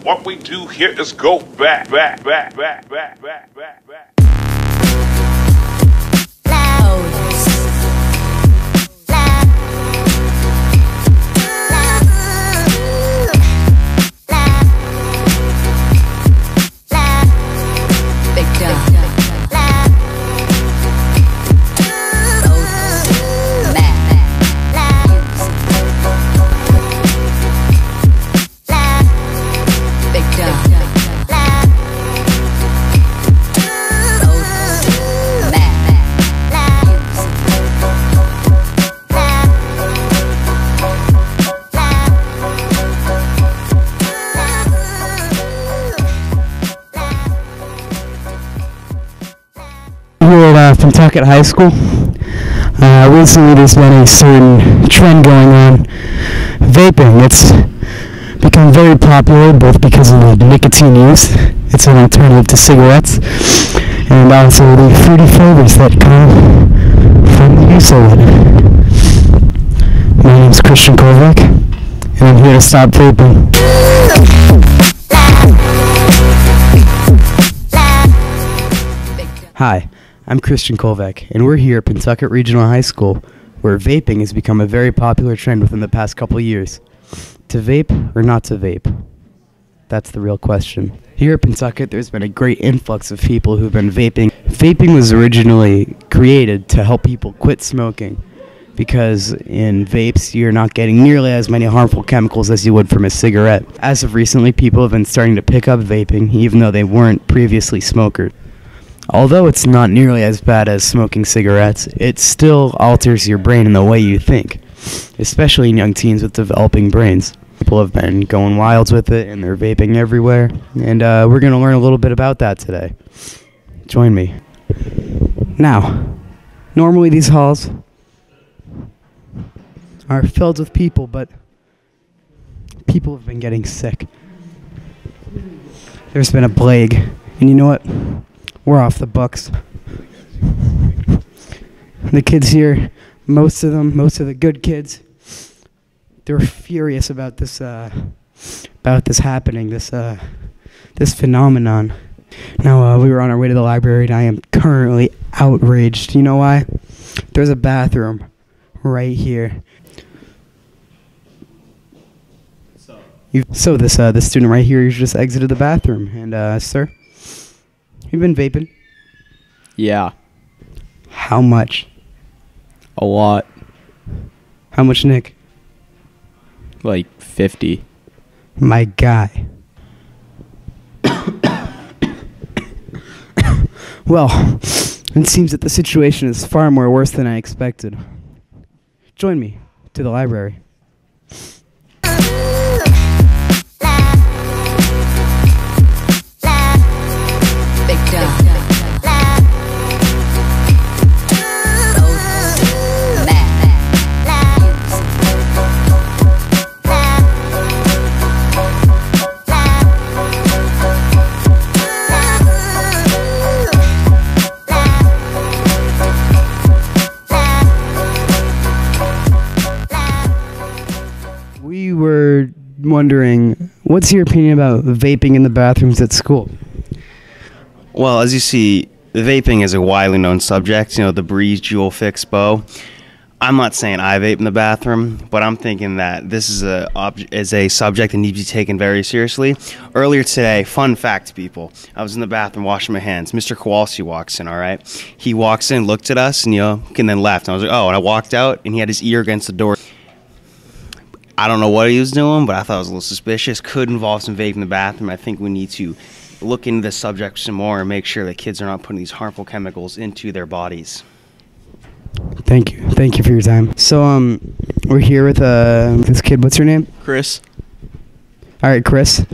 What we do here is go back. Here at Pentucket High School, recently there's been a certain trend going on. Vaping, it's become very popular both because of the nicotine use, it's an alternative to cigarettes, and also the fruity flavors that come from the use of it. My name is Christian Kolvek, and I'm here to stop vaping. Hi, I'm Christian Kolvek, and we're here at Pentucket Regional High School, where vaping has become a very popular trend within the past couple of years. To vape or not to vape? That's the real question. Here at Pentucket, there's been a great influx of people who've been vaping. Vaping was originally created to help people quit smoking, because in vapes, you're not getting nearly as many harmful chemicals as you would from a cigarette. As of recently, people have been starting to pick up vaping, even though they weren't previously smokers. Although it's not nearly as bad as smoking cigarettes, it still alters your brain in the way you think, especially in young teens with developing brains. People have been going wild with it, and they're vaping everywhere, and we're going to learn a little bit about that today. Join me. Now, normally these halls are filled with people, but people have been getting sick. There's been a plague, and you know what? We're off the books. The kids here, most of the good kids, they're furious about this happening, this phenomenon. Now, we were on our way to the library, and I am currently outraged. You know why? There's a bathroom right here. So this student right here just exited the bathroom, and sir, you've been vaping? Yeah. How much? A lot. How much, Nick? Like 50. My guy. Well, it seems that the situation is far more worse than I expected. Join me to the library. We were wondering, what's your opinion about vaping in the bathrooms at school? Well, as you see, vaping is a widely known subject. You know, the Breeze, Juul, Fix, Bow. I'm not saying I vape in the bathroom, but I'm thinking that this is a subject that needs to be taken very seriously. Earlier today, fun fact, people, I was in the bathroom washing my hands. Mr. Kowalski walks in, all right? He walks in, looked at us, and, and then left. And I was like, oh, and I walked out, and he had his ear against the door. I don't know what he was doing, but I thought it was a little suspicious. Could involve some vape in the bathroom. I think we need to look into this subject some more and make sure that kids are not putting these harmful chemicals into their bodies. Thank you. Thank you for your time. So, we're here with this kid. What's your name? Chris. All right, Chris.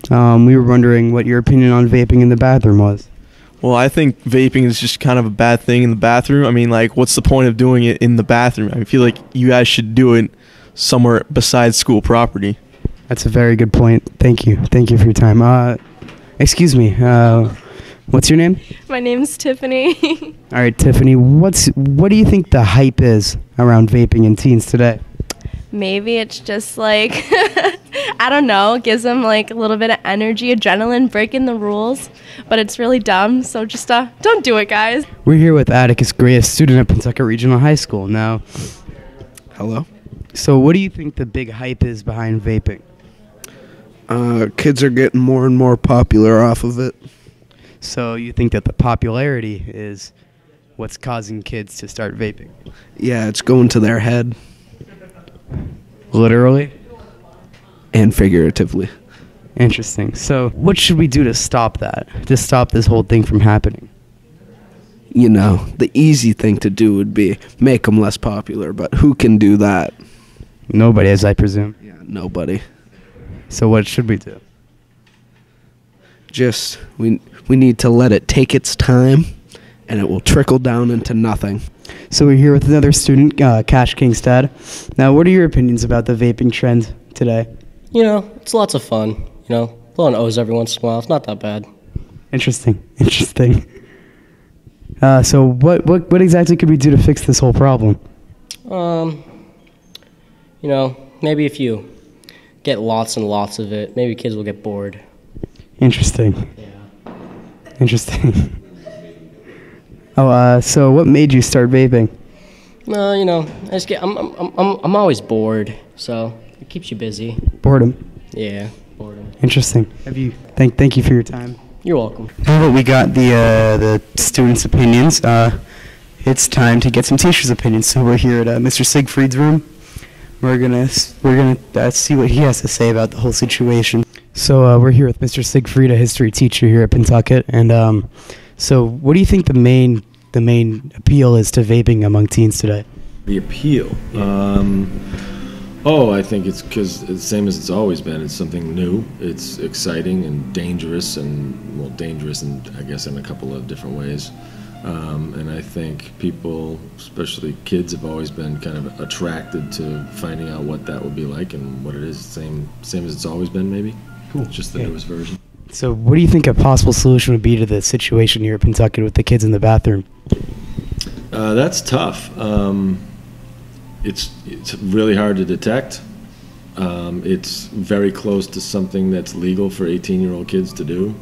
We were wondering what your opinion on vaping in the bathroom was. Well, I think vaping is just kind of a bad thing in the bathroom. I mean, like, what's the point of doing it in the bathroom? I feel like you guys should do it somewhere besides school property. That's a very good point. Thank you. Thank you for your time. Excuse me. What's your name? My name's Tiffany. All right, Tiffany. What do you think the hype is around vaping in teens today? Maybe it's just like I don't know, it gives them like a little bit of energy, adrenaline, breaking the rules, but it's really dumb, so just don't do it, guys. We're here with Atticus Gray, a student at Pentucket Regional High School. Now, Hello. so what do you think the big hype is behind vaping? Kids are getting more and more popular off of it. So you think that the popularity is what's causing kids to start vaping? Yeah, it's going to their head Literally? and figuratively. Interesting. So what should we do to stop that? To stop this whole thing from happening? You know, the easy thing to do would be make them less popular, but who can do that? Nobody, as I presume. Yeah, nobody. So what should we do? Just, we need to let it take its time, and it will trickle down into nothing. So we're here with another student, Cash Kingstad. Now, what are your opinions about the vaping trend today? You know, it's lots of fun. You know, blowing O's every once in a while. It's not that bad. Interesting. So what exactly could we do to fix this whole problem? You know, maybe if you get lots and lots of it, maybe kids will get bored. Interesting. Yeah. Interesting. So what made you start vaping? No, you know, I'm always bored, so it keeps you busy. Boredom. Yeah, boredom. Interesting. Thank you for your time. You're welcome. Now that we got the students' opinions, it's time to get some teachers' opinions. So we're here at Mr. Siegfried's room. We're gonna see what he has to say about the whole situation. So we're here with Mr. Siegfried, a history teacher here at Pentucket, and so what do you think the main appeal is to vaping among teens today? The appeal. I think it's because it's the same as it's always been. It's something new. It's exciting and dangerous, dangerous, and I guess in a couple of different ways. And I think people, especially kids, have always been kind of attracted to finding out what that would be like and what it is. Same as it's always been, maybe. Cool. Just the newest version. So what do you think a possible solution would be to the situation here at Pentucket with the kids in the bathroom? That's tough. It's really hard to detect. It's very close to something that's legal for 18-year-old kids to do.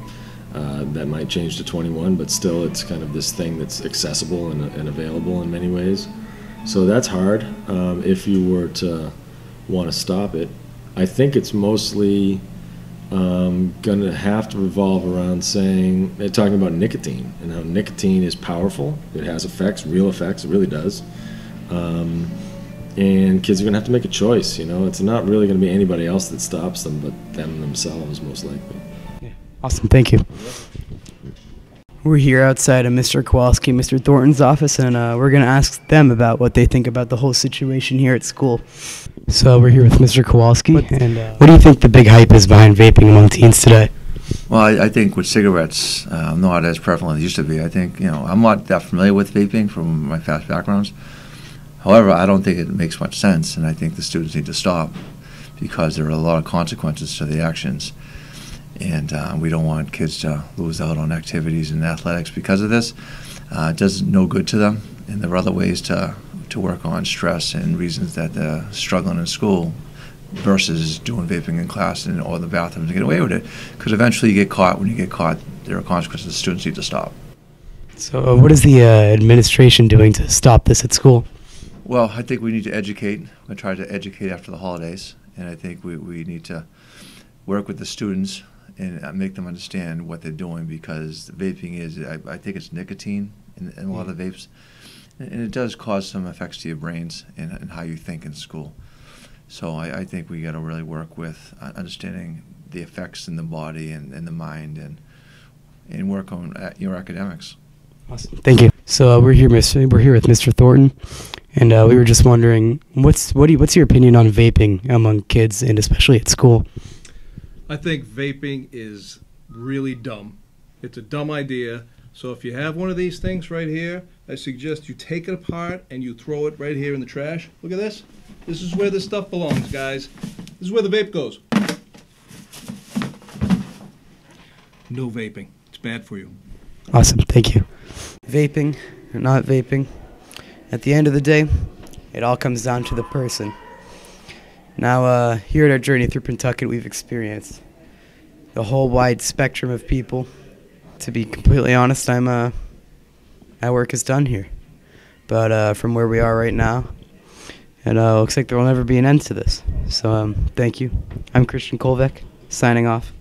That might change to 21, but still it's kind of this thing that's accessible and available in many ways. So that's hard if you were to want to stop it. I think it's mostly going to have to revolve around talking about nicotine and how nicotine is powerful. It has effects, real effects, it really does. And kids are going to have to make a choice, you know. It's not really going to be anybody else that stops them but them themselves, most likely. Yeah. Awesome, thank you. We're here outside of Mr. Kowalski, Mr. Thornton's office, and we're going to ask them about what they think about the whole situation here at school. So we're here with Mr. Kowalski, and what do you think the big hype is behind vaping among teens today? Well, I think with cigarettes, not as prevalent as it used to be. I think, you know, I'm not that familiar with vaping from my past backgrounds. However, I don't think it makes much sense, and I think the students need to stop because there are a lot of consequences to the actions. And we don't want kids to lose out on activities and athletics because of this. It does no good to them, and there are other ways to work on stress and reasons that they're struggling in school versus doing vaping in class or the bathroom to get away with it. Because eventually you get caught. When you get caught, there are consequences. Students need to stop. So what is the administration doing to stop this at school? Well, I think we need to educate. We're going to try to educate after the holidays, and I think we need to work with the students and make them understand what they're doing, because vaping is, I think it's nicotine in a lot of vapes, and it does cause some effects to your brains and how you think in school. So I think we got to really work with understanding the effects in the body and the mind and work on your academics. Awesome, thank you. So we're here with Mr. Thornton, and we were just wondering, what's your opinion on vaping among kids and especially at school? I think vaping is really dumb. It's a dumb idea. So if you have one of these things right here, I suggest you take it apart and you throw it right here in the trash. Look at this. This is where this stuff belongs, guys. This is where the vape goes. No vaping. It's bad for you. Awesome, thank you. Vaping or not vaping, at the end of the day, it all comes down to the person. Now, here at our journey through Pentucket, we've experienced the whole wide spectrum of people. To be completely honest, my work is done here. But from where we are right now, it looks like there will never be an end to this. So thank you. I'm Christian Kolvek, signing off.